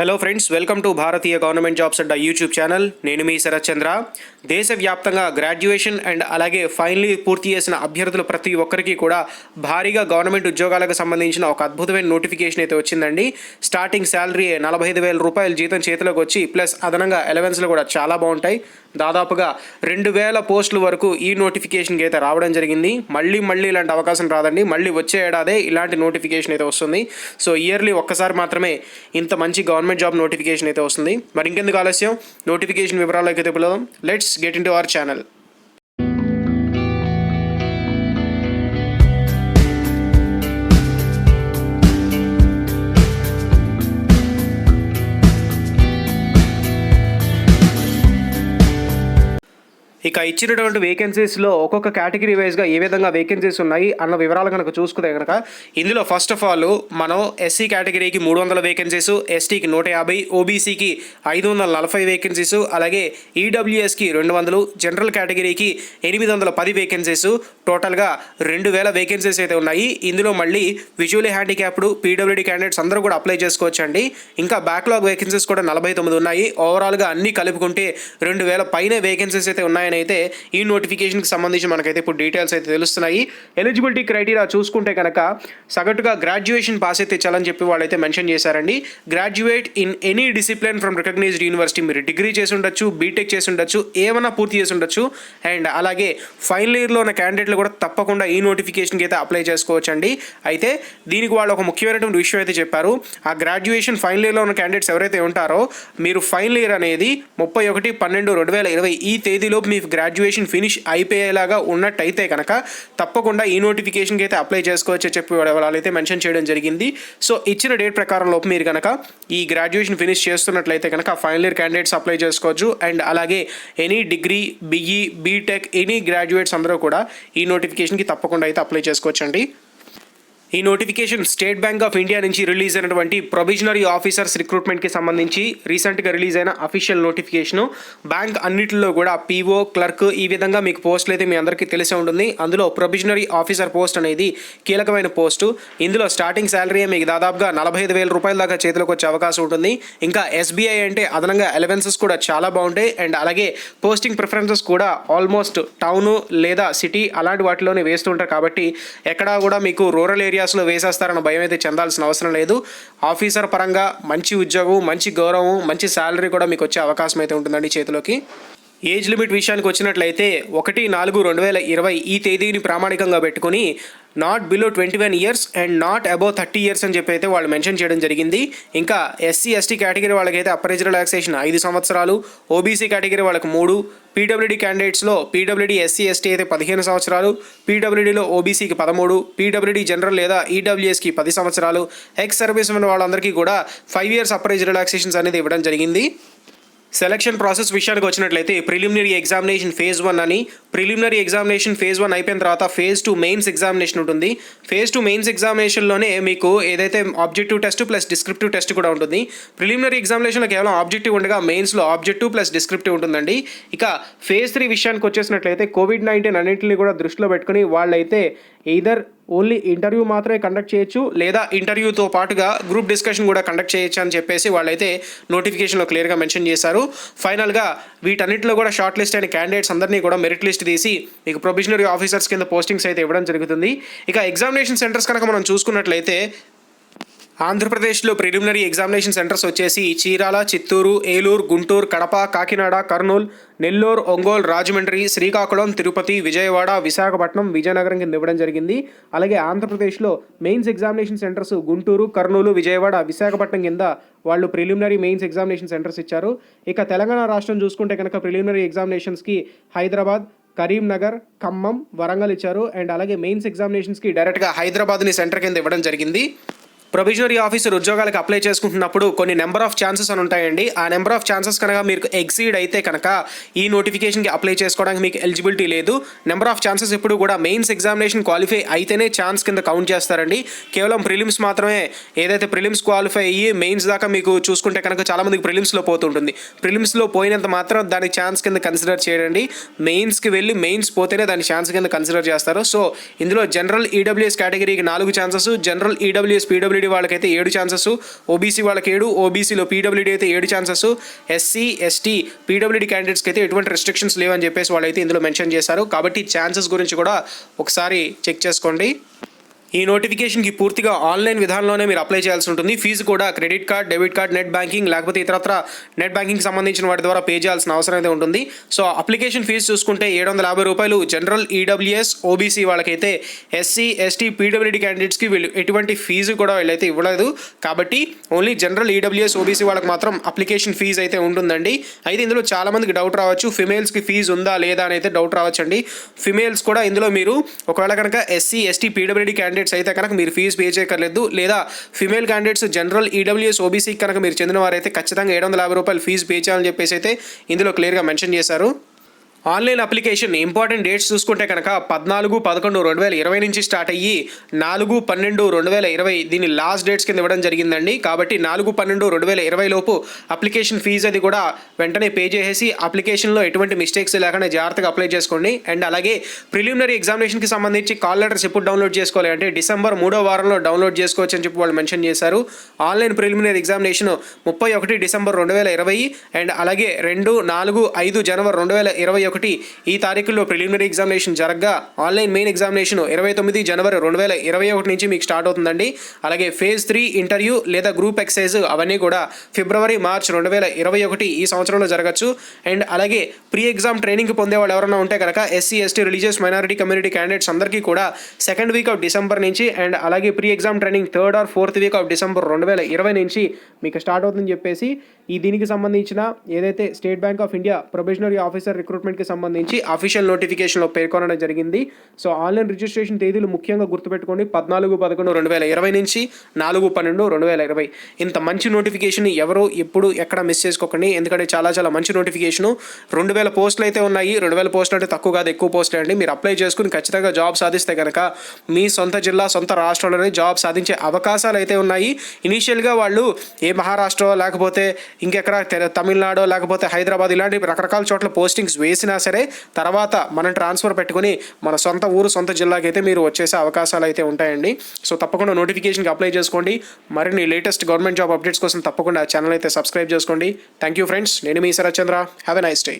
Hello friends, welcome to Bharatiya government jobs Adda YouTube channel. నేను మీ శరత్ చంద్ర. దేశవ్యాప్తంగా graduation and అలాగే ఫైనల్ ఇయర్ పూర్తి చేసిన అభ్యర్థులు ప్రతి ఒక్కరికి కూడా భారీగా గవర్నమెంట్ ఉద్యోగాలకు సంబంధించిన ఒక అద్భుతమైన నోటిఫికేషన్ అయితే వచ్చిందండి. స్టార్టింగ్ శాలరీ 45,000 రూపాయలు జీతం చేతిలోకి వచ్చి ప్లస్ అదనంగా అలవెన్స్లు కూడా చాలా బాగుంటాయి. దాదాపుగా 2,000 పోస్టుల వరకు ఈ నోటిఫికేషన్కి అయితే రావడం జరిగింది. మళ్ళీ ఇలాంటి అవకాశం రాదండి. మళ్ళీ వచ్చే ఏడాదే ఇలాంటి నోటిఫికేషన్ అయితే వస్తుంది. సో ఇయర్లీ ఒక్కసారి మాత్రమే ఇంత మంచి గవర్నమెంట్ జాబ్ నోటిఫికేషన్ అయితే వస్తుంది. మరి ఇంకెందుకు ఆలస్యం, నోటిఫికేషన్ వివరాల్లోకి అయితే వెళ్దాం. Let's get in to our channel. ఇక ఇచ్చినటువంటి వేకెన్సీస్లో ఒక్కొక్క కేటగిరీ వైజ్గా ఏ విధంగా వేకెన్సీస్ ఉన్నాయి అన్న వివరాలు కనుక చూసుకుంటే కనుక ఇందులో ఫస్ట్ ఆఫ్ ఆల్ మనం ఎస్సీ కేటగిరీకి 300 వేకెన్సీస్, ఎస్టీకి 150, ఓబీసీకి 540 వేకెన్సీస్, అలాగే ఈడబ్ల్యూఎస్కి 200, జనరల్ కేటగిరీకి 810 వేకెన్సీస్, టోటల్గా 2,000 వేకెన్సీస్ అయితే ఉన్నాయి. ఇందులో మళ్ళీ విజువల్లీ హ్యాండిక్యాప్డ్ పీడబ్ల్యూడీ క్యాండిడేట్స్ అందరూ కూడా అప్లై చేసుకోవచ్చండి. ఇంకా బ్యాక్లాగ్ వేకెన్సీస్ కూడా 49 ఉన్నాయి. ఓవరాల్గా అన్ని కలుపుకుంటే 2,000 పైన వేకెన్సీస్ అయితే ఉన్నాయని అయితే ఈ నోటిఫికేషన్కి సంబంధించి మనకైతే ఇప్పుడు డీటెయిల్స్ అయితే తెలుస్తున్నాయి. ఎలిజిబిలిటీ క్రైటీరియా చూసుకుంటే కనుక సగటుగా గ్రాడ్యుయేషన్ పాస్ అయితే చాలని చెప్పి వాళ్ళైతే మెన్షన్ చేశారండి. Graduate in any discipline from recognised university, మీరు డిగ్రీ చేసి ఉండొచ్చు, బీటెక్ చేసి ఉండొచ్చు, ఏమైనా పూర్తి చేసి ఉండొచ్చు. అండ్ అలాగే ఫైనల్ ఇయర్లో ఉన్న క్యాండిడేట్లు కూడా తప్పకుండా ఈ నోటిఫికేషన్కి అయితే అప్లై చేసుకోవచ్చు అండి. అయితే దీనికి వాళ్ళు ఒక ముఖ్యమైనటువంటి విషయం అయితే చెప్పారు. ఆ గ్రాడ్యుయేషన్ ఫైనల్ ఇయర్లో ఉన్న క్యాండిడేట్స్ ఎవరైతే ఉంటారో మీరు ఫైనల్ ఇయర్ అనేది 31/12/2020 ఈ తేదీలోపు మీ గ్రాడ్యుయేషన్ ఫినిష్ అయిపోయేలాగా ఉన్నట్టయితే కనుక తప్పకుండా ఈ నోటిఫికేషన్కి అయితే అప్లై చేసుకోవచ్చు చెప్పి వాళ్ళైతే మెన్షన్ చేయడం జరిగింది. సో ఇచ్చిన డేట్ ప్రకారం లోపు మీరు కనుక ఈ గ్రాడ్యుయేషన్ ఫినిష్ చేస్తున్నట్లయితే కనుక ఫైనల్ ఇయర్ క్యాండిడేట్స్ అప్లై చేసుకోవచ్చు. అండ్ అలాగే any degree, BE, BTech, any graduates అందరూ కూడా ఈ నోటిఫికేషన్కి తప్పకుండా అయితే అప్లై చేసుకోవచ్చు అండి. ఈ notification state Bank of India నుంచి రిలీజ్ అయినటువంటి ప్రొవిజనరీ ఆఫీసర్స్ రిక్రూట్మెంట్కి సంబంధించి రీసెంట్గా రిలీజ్ అయిన అఫీషియల్ నోటిఫికేషను. బ్యాంక్ అన్నింటిలో కూడా పీఓ, క్లర్క్ ఈ విధంగా మీకు పోస్టులు అయితే మీ అందరికీ తెలిసే ఉంటుంది. అందులో ప్రొవిజనరీ ఆఫీసర్ పోస్ట్ అనేది కీలకమైన పోస్టు. ఇందులో స్టార్టింగ్ శాలరీ మీకు దాదాపుగా 45,000 రూపాయల దాకా చేతిలోకి వచ్చే అవకాశం ఉంటుంది. ఇంకా ఎస్బీఐ అంటే అదనంగా అలవెన్సెస్ కూడా చాలా బాగుంటాయి. అండ్ అలాగే పోస్టింగ్ ప్రిఫరెన్సెస్ కూడా ఆల్మోస్ట్ టౌను లేదా సిటీ అలాంటి వాటిలోనే వేస్తుంటారు. కాబట్టి ఎక్కడా కూడా మీకు రూరల్ ఏరియా వేసేస్తారన్న భయం అయితే చెందాల్సిన అవసరం లేదు. ఆఫీసర్ పరంగా మంచి ఉద్యోగం, మంచి గౌరవం, మంచి శాలరీ కూడా మీకు వచ్చే అవకాశం అయితే ఉంటుందండి చేతిలోకి. ఏజ్ లిమిట్ విషయానికి వచ్చినట్లయితే 1/4/2020 ఈ తేదీని ప్రామాణికంగా పెట్టుకుని not below 21 years and not above 30 years అని చెప్పి అయితే వాళ్ళు మెన్షన్ చేయడం జరిగింది. ఇంకా ఎస్సీ ఎస్టీ కేటగిరీ వాళ్ళకైతే అపరేజ్ రిలాక్సేషన్ 5 సంవత్సరాలు, ఓబీసీ కేటగిరీ వాళ్ళకి 3, పీడబ్ల్యూడీ క్యాండిడేట్స్లో పీడబ్ల్యూడీ ఎస్సీ ఎస్టీ అయితే 15 సంవత్సరాలు, పీడబ్ల్యూడీలో ఓబీసీకి 13, పీడబ్ల్యూడీ జనరల్ లేదా ఈడబ్ల్యూఎస్కి 10 సంవత్సరాలు, ఎక్స్ సర్వీస్ ఉన్న వాళ్ళందరికీ కూడా 5 ఇయర్స్ అపరేజ్ రిలాక్సేషన్స్ అనేది ఇవ్వడం జరిగింది. సెలక్షన్ ప్రాసెస్ విషయానికి వచ్చినట్లయితే ప్రిలిమినరీ ఎగ్జామినేషన్ ఫేజ్ 1 అని, ప్రిలిమినరీ ఎగ్జామినేషన్ ఫేజ్ 1 అయిపోయిన తర్వాత ఫేజ్ 2 మెయిన్స్ ఎగ్జామినేషన్ ఉంటుంది. ఫేజ్ 2 మెయిన్స్ ఎగ్జామినేషన్లోనే మీకు ఏదైతే objective test plus descriptive test కూడా ఉంటుంది. ప్రిలిమినరీ ఎగ్జామినేషన్లో కేవలం ఆబ్జెక్టివ్ ఉండగా మెయిన్స్లో ఆబ్జెక్టివ్ ప్లస్ డిస్క్రిప్టివ్ ఉంటుందండి. ఇక ఫేజ్ 3 విషయానికి వచ్చేసినట్లయితే కోవిడ్-19 అన్నింటినీ కూడా దృష్టిలో పెట్టుకుని వాళ్ళైతే ఎయిదర్ ఓన్లీ ఇంటర్వ్యూ మాత్రమే కండక్ట్ చేయొచ్చు లేదా ఇంటర్వ్యూతో పాటుగా గ్రూప్ డిస్కషన్ కూడా కండక్ట్ చేయొచ్చు అని చెప్పేసి వాళ్ళైతే నోటిఫికేషన్లో క్లియర్గా మెన్షన్ చేశారు. ఫైనల్గా వీటన్నిటిలో కూడా షార్ట్ లిస్ట్ అయిన క్యాండిడేట్స్ అందరినీ కూడా మెరిట్ లిస్ట్ తీసి మీకు ప్రొవిజనరీ ఆఫీసర్స్ కింద పోస్టింగ్స్ అయితే ఇవ్వడం జరుగుతుంది. ఇక ఎగ్జామినేషన్ సెంటర్స్ కనుక మనం చూసుకున్నట్లయితే ఆంధ్రప్రదేశ్లో ప్రిలిమినరీ ఎగ్జామినేషన్ సెంటర్స్ వచ్చేసి చీరాల, చిత్తూరు, ఏలూరు, గుంటూరు, కడప, కాకినాడ, కర్నూలు, నెల్లూరు, ఒంగోలు, రాజమండ్రి, శ్రీకాకుళం, తిరుపతి, విజయవాడ, విశాఖపట్నం, విజయనగరం కింద ఇవ్వడం జరిగింది. అలాగే ఆంధ్రప్రదేశ్లో mains examination centres Guntur, Kurnool, Vijayawada, Visakhapatnam కింద వాళ్ళు ప్రిలిమినరీ మెయిన్స్ ఎగ్జామినేషన్ సెంటర్స్ ఇచ్చారు. ఇక తెలంగాణ రాష్ట్రం చూసుకుంటే కనుక ప్రిలిమినరీ ఎగ్జామినేషన్స్కి హైదరాబాద్, కరీంనగర్, ఖమ్మం, వరంగల్ ఇచ్చారు. అండ్ అలాగే మెయిన్స్ ఎగ్జామినేషన్స్కి డైరెక్ట్గా హైదరాబాద్ని సెంటర్ కింద ఇవ్వడం జరిగింది. ప్రొవిజనరీ ఆఫీసర్ ఉద్యోగాలకు అప్లై చేసుకుంటున్నప్పుడు కొన్ని నెంబర్ ఆఫ్ ఛాన్సెస్ అని ఉంటాయండి. ఆ నెంబర్ ఆఫ్ ఛాన్సెస్ కనుక మీకు ఎక్సీడ్ అయితే కనుక ఈ నోటిఫికేషన్కి అప్లై చేసుకోవడానికి మీకు ఎలిజిబిలిటీ లేదు. నెంబర్ ఆఫ్ ఛాన్సెస్ ఎప్పుడు కూడా మెయిన్స్ ఎగ్జామినేషన్ క్వాలిఫై అయితేనే ఛాన్స్ కింద కౌంట్ చేస్తారండి. కేవలం ప్రిలిమ్స్ మాత్రమే, ఏదైతే ప్రిలిమ్స్ క్వాలిఫై అయ్యి మెయిన్స్ దాకా మీకు చూసుకుంటే కనుక చాలామందికి ప్రిలిమ్స్లో పోతుంటుంది. ప్రిలిమ్స్లో పోయినంత మాత్రం దాని ఛాన్స్ కింద కన్సిడర్ చేయండి. మెయిన్స్కి వెళ్ళి మెయిన్స్ పోతేనే దాని ఛాన్స్ కింద కన్సిడర్ చేస్తారు. సో ఇందులో జనరల్ ఈడబ్ల్యూఎస్ కేటగిరీకి 4 chances, general EWS PWD PWD వాళ్ళకైతే 7 ఛాన్సెస్, ఓబీసీ వాళ్ళకి 7, ఓబీసీలో పీడబ్ల్యూడీ అయితే 7 ఛాన్సెస్, ఎస్సీ ఎస్టీ పీడబ్ల్యూడీ క్యాండిడేట్స్కి అయితే ఎటువంటి రెస్ట్రిక్షన్స్ లేవని చెప్పేసి వాళ్ళైతే ఇందులో మెన్షన్ చేశారు. కాబట్టి ఛాన్సెస్ గురించి కూడా ఒకసారి చెక్ చేసుకోండి. ఈ నోటిఫికేషన్కి పూర్తిగా ఆన్లైన్ విధానంలోనే మీరు అప్లై చేయాల్సి ఉంటుంది. ఫీజు కూడా credit card, debit card, net banking లేకపోతే ఇతరత్ర నెట్ బ్యాంకింగ్ సంబంధించిన వాటి ద్వారా పే చేయాల్సిన అవసరం అయితే ఉంటుంది. సో అప్లికేషన్ ఫీజు చూసుకుంటే 750 రూపాయలు జనరల్, ఈడబ్ల్యూఎస్, ఓబీసీ వాళ్ళకైతే. ఎస్సీ ఎస్టీ పీడబ్ల్యూడీ క్యాండిడేట్స్కి వీళ్ళు ఎటువంటి ఫీజు కూడా వీళ్ళైతే ఇవ్వలేదు. కాబట్టి ఓన్లీ జనరల్, ఈడబ్ల్యూఎస్, ఓబీసీ వాళ్ళకి మాత్రం అప్లికేషన్ ఫీజు అయితే ఉంటుందండి. అయితే ఇందులో చాలామందికి డౌట్ రావచ్చు, ఫిమేల్స్కి ఫీజు ఉందా లేదా అని అయితే డౌట్ రావచ్చండి. ఫిమేల్స్ కూడా ఇందులో మీరు ఒకవేళ కనుక ఎస్సీ ఎస్టీ పీడబ్ల్యూడీ క్యాండిడేట్స్ అయితే కనుక మీరు ఫీజు పే చేయక్కర్లేదు. లేదా female candidates general, EWS, OBC కనుక మీరు చెందిన వారైతే ఖచ్చితంగా 750 రూపాయలు ఫీజు పే చేయాలని చెప్పేసి అయితే ఇందులో క్లియర్గా మెన్షన్ చేశారు. ఆన్లైన్ అప్లికేషన్ ఇంపార్టెంట్ డేట్స్ చూసుకుంటే కనుక 14/11/2020 నుంచి స్టార్ట్ అయ్యి 4/12/2020 దీని లాస్ట్ డేట్స్ కింద ఇవ్వడం జరిగిందండి. కాబట్టి 4/12/2020 లోపు అప్లికేషన్ ఫీజు అది కూడా వెంటనే పే చేసేసి అప్లికేషన్లో ఎటువంటి మిస్టేక్స్ లేకుండా జాగ్రత్తగా అప్లై చేసుకోండి. అండ్ అలాగే ప్రిలిమినరీ ఎగ్జామినేషన్కి సంబంధించి కాల్ లెటర్స్ ఎప్పుడు డౌన్లోడ్ చేసుకోవాలి అంటే డిసెంబర్ 3వ వారంలో డౌన్లోడ్ చేసుకోవచ్చు అని చెప్పి వాళ్ళు మెన్షన్ చేశారు. Online preliminary examination 31 December 2020 and అలాగే 2, 4, 5 జనవరి 2021 ఈ తారీఖుల్లో ప్రిలిమినరీ ఎగ్జామినేషన్ జరగగా ఆన్లైన్ మెయిన్ ఎగ్జామినేషన్ 29 జనవరి 2021 నుంచి మీకు స్టార్ట్ అవుతుందండి. అలాగే ఫేజ్ 3 ఇంటర్వ్యూ లేదా గ్రూప్ ఎక్సైజ్ అవన్నీ కూడా ఫిబ్రవరి, మార్చ్ 2021 ఈ సంవత్సరంలో జరగచ్చు. అండ్ అలాగే ప్రీ ఎగ్జామ్ ట్రైనింగ్ పొందే వాళ్ళు ఎవరైనా ఉంటే కనుక SC ST religious minority community candidates అందరికీ కూడా సెకండ్ వీక్ ఆఫ్ డిసెంబర్ నుంచి అండ్ అలాగే pre exam training 3rd or 4th week of December 2020 నుంచి మీకు స్టార్ట్ అవుతుందని చెప్పేసి దీనికి సంబంధించిన ఏదైతే State Bank of India probationary officer రిక్రూట్మెంట్కి సంబంధించి అఫీషియల్ నోటిఫికేషన్లో పేర్కొనడం జరిగింది. సో ఆన్లైన్ రిజిస్ట్రేషన్ తేదీలు ముఖ్యంగా గుర్తుపెట్టుకోండి, 14/11/2020 నుంచి 4/12/2020. ఇంత మంచి నోటిఫికేషన్ ఎవరు ఎప్పుడు ఎక్కడ మిస్ చేసుకోకండి, ఎందుకంటే చాలా చాలా మంచి నోటిఫికేషను. 2000 పోస్టులు అయితే ఉన్నాయి. 2000 పోస్టులు అంటే తక్కువ కాదు, ఎక్కువ పోస్టులు అండి. మీరు అప్లై చేసుకుని ఖచ్చితంగా జాబ్ సాధిస్తే కనుక మీ సొంత జిల్లా, సొంత రాష్ట్రంలోనే జాబ్ సాధించే అవకాశాలు అయితే ఉన్నాయి. ఇనీషియల్గా వాళ్ళు ఏ మహారాష్ట్ర లేకపోతే ఇంకెక్కడ తమిళనాడు లేకపోతే హైదరాబాద్ ఇలాంటి రకరకాల చోట్ల పోస్టింగ్స్ వేసినా సరే తర్వాత మనం ట్రాన్స్ఫర్ పెట్టుకుని మన సొంత ఊరు, సొంత జిల్లాకి అయితే మీరు వచ్చేసే అవకాశాలు అయితే ఉంటాయండి. సో తప్పకుండా నోటిఫికేషన్కి అప్లై చేసుకోండి. మరిన్ని లేటెస్ట్ గవర్నమెంట్ జాబ్ అప్డేట్స్ కోసం తప్పకుండా ఛానల్ అయితే సబ్స్క్రైబ్ చేసుకోండి. థ్యాంక్ యూ ఫ్రెండ్స్, నేను మీ Sharath Chandra. Have a nice day.